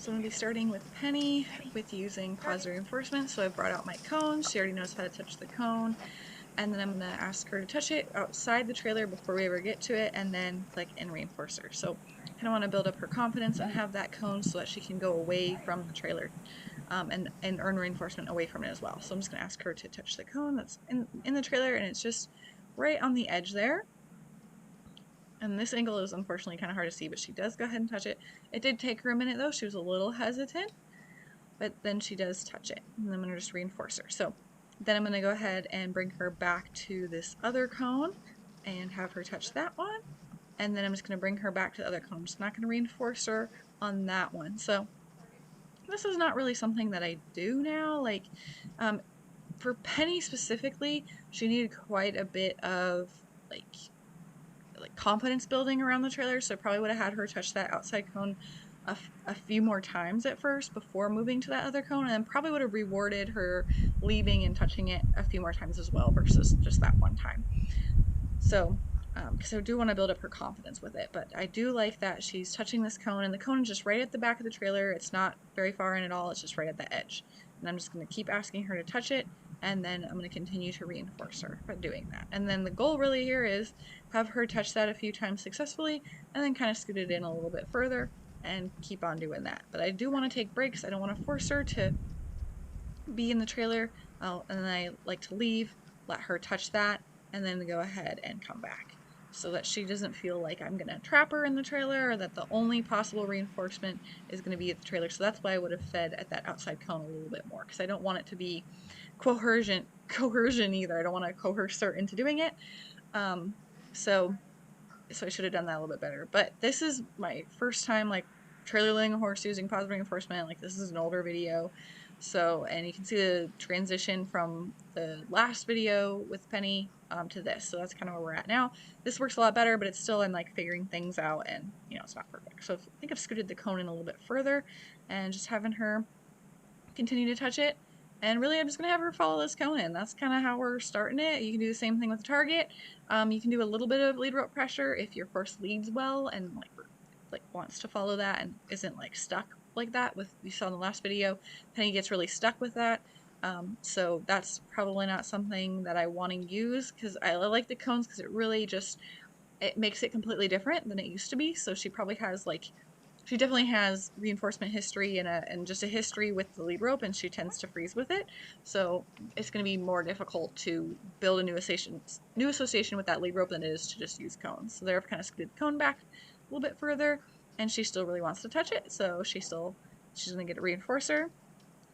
So I'm going to be starting with Penny with using positive reinforcement. So I've brought out my cone. She already knows how to touch the cone. And then I'm going to ask her to touch it outside the trailer before we ever get to it, and then click and reinforce her. So I kind of want to build up her confidence and have that cone so that she can go away from the trailer and earn reinforcement away from it as well. So I'm just going to ask her to touch the cone that's in the trailer, and it's just right on the edge there. And this angle is unfortunately kind of hard to see, but she does go ahead and touch it. It did take her a minute though. She was a little hesitant, but then she does touch it. And I'm going to just reinforce her. So then I'm going to go ahead and bring her back to this other cone and have her touch that one. And then I'm just going to bring her back to the other cone. I'm just not going to reinforce her on that one. So this is not really something that I do now. Like for Penny specifically, she needed quite a bit of like confidence building around the trailer, so I probably would have had her touch that outside cone a few more times at first before moving to that other cone, and then probably would have rewarded her leaving and touching it a few more times as well versus just that one time. So because I do want to build up her confidence with it, but I do like that she's touching this cone, and the cone is just right at the back of the trailer. It's not very far in at all, it's just right at the edge. And I'm just going to keep asking her to touch it, and then I'm going to continue to reinforce her by doing that. And then the goal really here is have her touch that a few times successfully, and then kind of scoot it in a little bit further and keep on doing that. But I do want to take breaks. I don't want to force her to be in the trailer, and then I like to leave, let her touch that, and then go ahead and come back so that she doesn't feel like I'm going to trap her in the trailer or that the only possible reinforcement is going to be at the trailer. So that's why I would have fed at that outside cone a little bit more, because I don't want it to be coercion either. I don't want to coerce her into doing it. So I should have done that a little bit better. But this is my first time like trailer laying a horse using positive reinforcement. Like this is an older video. So, and you can see the transition from the last video with Penny to this. So that's kind of where we're at now. This works a lot better, but it's still in like figuring things out, and you know, it's not perfect. So I think I've scooted the cone in a little bit further and just having her continue to touch it. And really, I'm just going to have her follow this cone in. That's kind of how we're starting it. You can do the same thing with the target. You can do a little bit of lead rope pressure if your horse leads well and like wants to follow that and isn't like stuck like that with you saw in the last video. Penny gets really stuck with that. So that's probably not something that I want to use, because I like the cones because it really just it makes it completely different than it used to be. So she probably has like she definitely has reinforcement history and just a history with the lead rope, and she tends to freeze with it. So it's going to be more difficult to build a new association with that lead rope than it is to just use cones. So there I've kind of scooted the cone back a little bit further, and she still really wants to touch it, so she's going to get a reinforcer.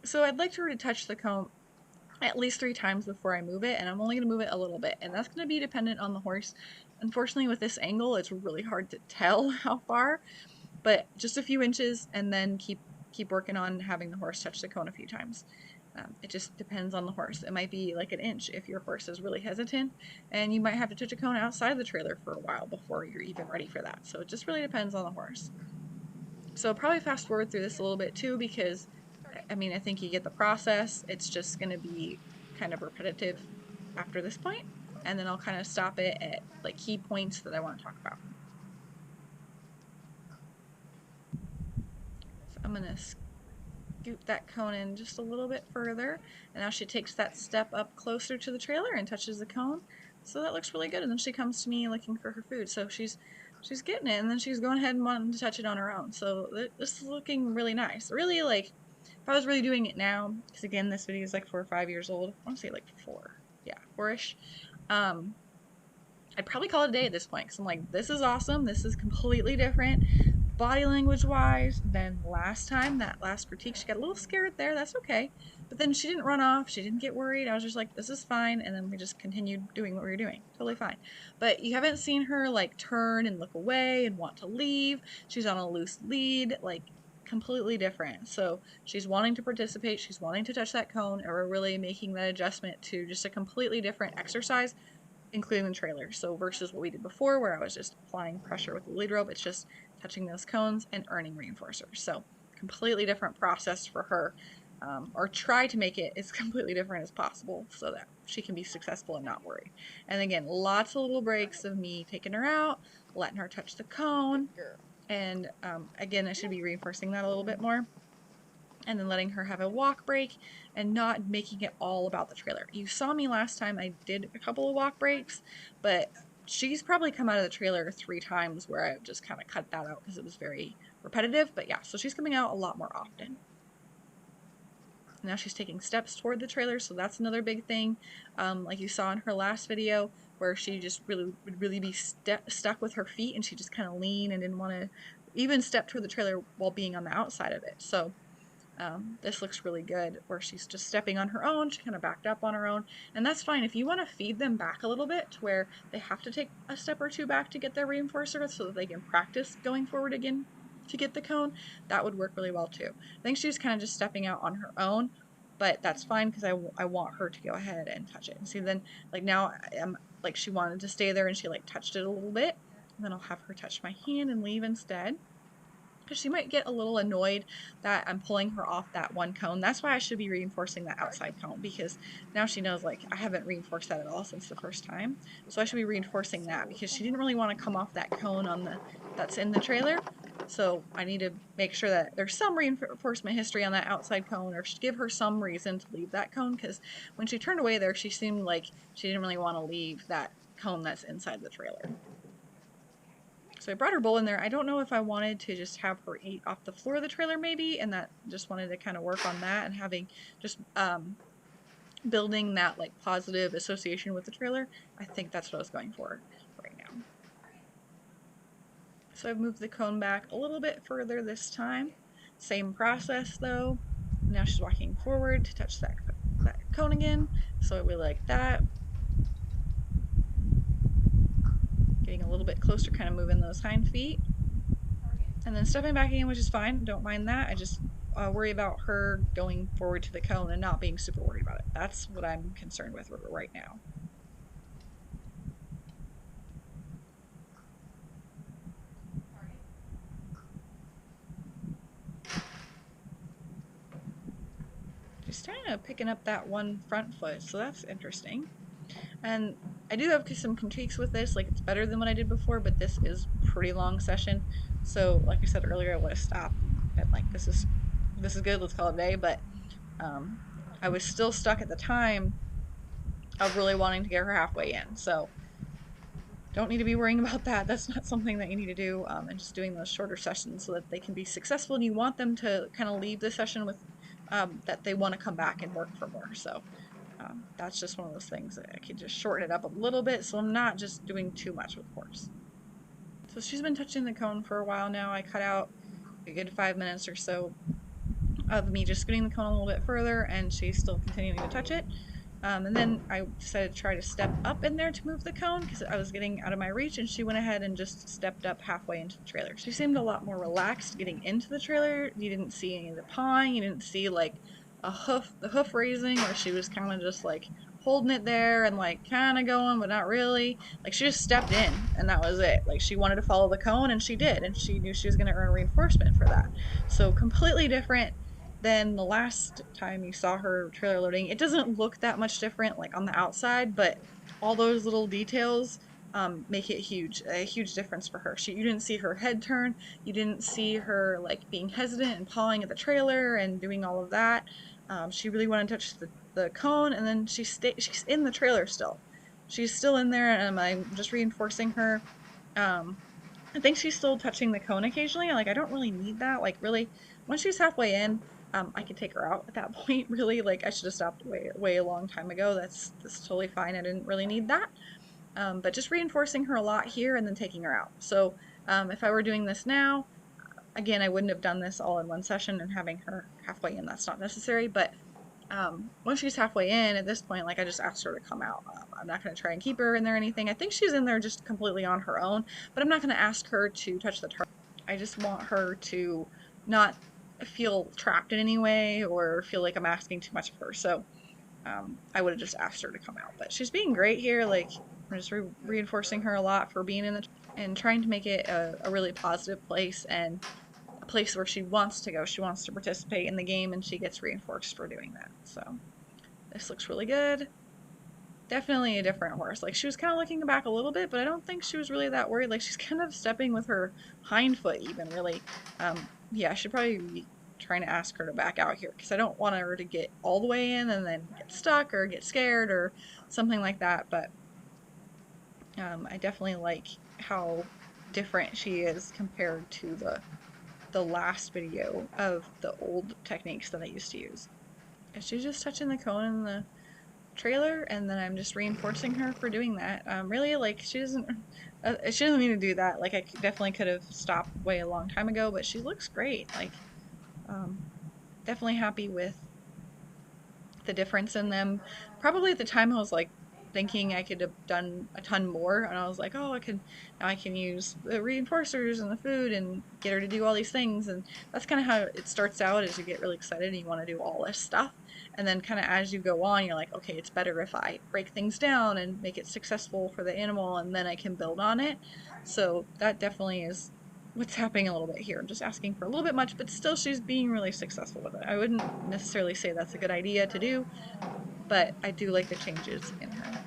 So I'd like her to touch the cone at least 3 times before I move it, and I'm only going to move it a little bit, and that's going to be dependent on the horse. Unfortunately, with this angle, it's really hard to tell how far, but just a few inches, and then keep working on having the horse touch the cone a few times. It just depends on the horse. It might be like an inch if your horse is really hesitant, and you might have to touch a cone outside the trailer for a while before you're even ready for that. So it just really depends on the horse. So I'll probably fast forward through this a little bit too, because I mean, I think you get the process. It's just going to be kind of repetitive after this point, and then I'll kind of stop it at like key points that I want to talk about. So I'm going to scoot that cone in just a little bit further, and now she takes that step up closer to the trailer and touches the cone. So that looks really good, and then she comes to me looking for her food. So she's getting it, and then she's going ahead and wanting to touch it on her own. So this is looking really nice. Really, like, if I was really doing it now, because again, this video is like 4 or 5 years old. I want to say like 4. Yeah, 4-ish. I'd probably call it a day at this point, because I'm like, this is awesome. This is completely different body language wise than last time. That last critique, she got a little scared there. That's okay. But then she didn't run off. She didn't get worried. I was just like, this is fine. And then we just continued doing what we were doing. Totally fine. But you haven't seen her like turn and look away and want to leave. She's on a loose lead, like completely different. So she's wanting to participate. She's wanting to touch that cone, and we're really making that adjustment to just a completely different exercise, including the trailer. So versus what we did before, where I was just applying pressure with the lead rope, it's just touching those cones and earning reinforcers. So completely different process for her, or try to make it as completely different as possible so that she can be successful and not worried. And again, lots of little breaks of me taking her out, letting her touch the cone, And again, I should be reinforcing that a little bit more. And then letting her have a walk break and not making it all about the trailer. You saw me last time, I did a couple of walk breaks, but she's probably come out of the trailer 3 times where I've just kind of cut that out because it was very repetitive. But yeah, so she's coming out a lot more often. Now she's taking steps toward the trailer, so that's another big thing. Like you saw in her last video, where she just would really be stuck with her feet, and she just kind of lean and didn't want to even step toward the trailer while being on the outside of it. So this looks really good, where she's just stepping on her own. She kind of backed up on her own, and that's fine. If you want to feed them back a little bit to where they have to take a step or two back to get their reinforcer so that they can practice going forward again to get the cone, that would work really well too. I think she's kind of just stepping out on her own, but that's fine because I want her to go ahead and touch it. And see, then like now I'm like, she wanted to stay there and she like touched it a little bit, and then I'll have her touch my hand and leave instead, because she might get a little annoyed that I'm pulling her off that one cone. That's why I should be reinforcing that outside cone, because now she knows, like, I haven't reinforced that at all since the first time. So I should be reinforcing that because she didn't really want to come off that cone that's in the trailer. So I need to make sure that there's some reinforcement history on that outside cone, or give her some reason to leave that cone, because when she turned away there, she seemed like she didn't really want to leave that cone that's inside the trailer. So I brought her bowl in there. I don't know if I wanted to just have her eat off the floor of the trailer maybe, and that just wanted to kind of work on that and having just building that like positive association with the trailer. I think that's what I was going for right now. So I've moved the cone back a little bit further this time. Same process though. Now she's walking forward to touch that cone again. So it would like that. Getting a little bit closer, kind of moving those hind feet. And then stepping back again, which is fine. Don't mind that. I just worry about her going forward to the cone and not being super worried about it. That's what I'm concerned with right now. She's kind of picking up that one front foot, so that's interesting. And I do have some critiques with this, like it's better than what I did before, but this is pretty long session. So like I said earlier, I would have stopped and like, this is good, let's call it a day. But I was still stuck at the time of really wanting to get her halfway in. So don't need to be worrying about that. That's not something that you need to do, and just doing those shorter sessions so that they can be successful, and you want them to kind of leave the session with that they want to come back and work for more. So that's just one of those things that I can just shorten it up a little bit so I'm not just doing too much with horse. So she's been touching the cone for a while now. I cut out a good 5 minutes or so of me just scooting the cone a little bit further, and she's still continuing to touch it. And then I decided to try to step up in there to move the cone because I was getting out of my reach, and she went ahead and just stepped up halfway into the trailer. She seemed a lot more relaxed getting into the trailer. You didn't see any of the pawing. You didn't see like the hoof raising, where she was kind of just like holding it there and like kind of going, but not really. Like she just stepped in and that was it. Like she wanted to follow the cone and she did, and she knew she was going to earn reinforcement for that. So completely different than the last time you saw her trailer loading. It doesn't look that much different like on the outside, but all those little details make it a huge difference for her. You didn't see her head turn, you didn't see her like being hesitant and pawing at the trailer and doing all of that. She really wanted to touch the cone, and then she's in the trailer still. She's still in there, and I'm just reinforcing her. I think she's still touching the cone occasionally. Like I don't really need that. Like really, once she's halfway in, I can take her out at that point, really. Like, I should have stopped way a long time ago. That's totally fine. I didn't really need that. But just reinforcing her a lot here and then taking her out. So, if I were doing this now, again, I wouldn't have done this all in one session and having her halfway in. That's not necessary. But once she's halfway in, at this point, like, I just asked her to come out. I'm not going to try and keep her in there or anything. I think she's in there just completely on her own, but I'm not going to ask her to touch the target. I just want her to not feel trapped in any way or feel like I'm asking too much of her. So I would have just asked her to come out. But she's being great here. Like, I'm just reinforcing her a lot for being in the and trying to make it a really positive place and a place where she wants to go. She wants to participate in the game, and she gets reinforced for doing that. So this looks really good. definitely a different horse. Like she was kind of looking back a little bit, but I don't think she was really that worried. Like she's kind of stepping with her hind foot even really. Yeah, I should probably be trying to ask her to back out here because I don't want her to get all the way in and then get stuck or get scared or something like that. But I definitely like how different she is compared to the last video of the old techniques that I used to use. And she's just touching the cone in the trailer, and then I'm just reinforcing her for doing that. Really, like she doesn't mean to do that. Like definitely could have stopped way a long time ago, but she looks great. Like, um, definitely happy with the difference in them. Probably at the time I was like thinking I could have done a ton more, and I was like, oh, I can use the reinforcers and the food and get her to do all these things. And that's kind of how it starts out, is you get really excited and you want to do all this stuff, and then kind of as you go on you're like, okay, it's better if I break things down and make it successful for the animal, and then I can build on it. So that definitely is what's happening a little bit here. I'm just asking for a little bit much, but still she's being really successful with it. I wouldn't necessarily say that's a good idea to do, but I do like the changes in her.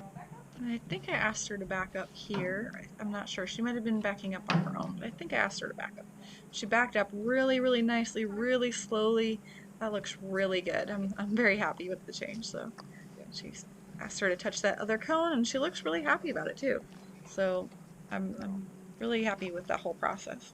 And I think I asked her to back up here. I'm not sure. She might have been backing up on her own, but I think I asked her to back up. She backed up really, really nicely, really slowly. That looks really good. I'm very happy with the change. So she asked her to touch that other cone, and she looks really happy about it too. So I'm really happy with that whole process.